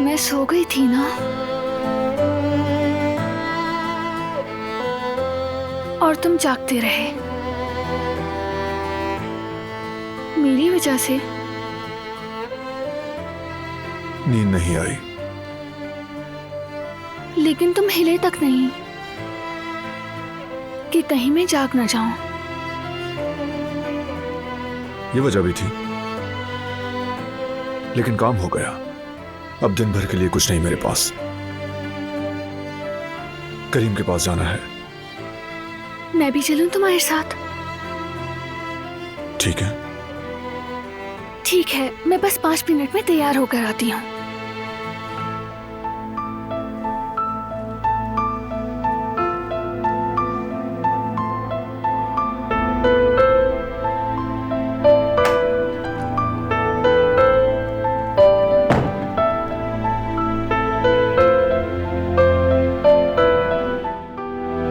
मैं सो गई थी ना, और तुम जागते रहे मेरी वजह से। नींद नहीं आई। लेकिन तुम हिले तक नहीं कि कहीं मैं जाग ना जाऊं। ये वजह भी थी, लेकिन काम हो गया। अब दिन भर के लिए कुछ नहीं मेरे पास। करीम के पास जाना है। मैं भी चलूं तुम्हारे साथ? ठीक है। ठीक है, मैं बस 5 मिनट में तैयार होकर आती हूँ।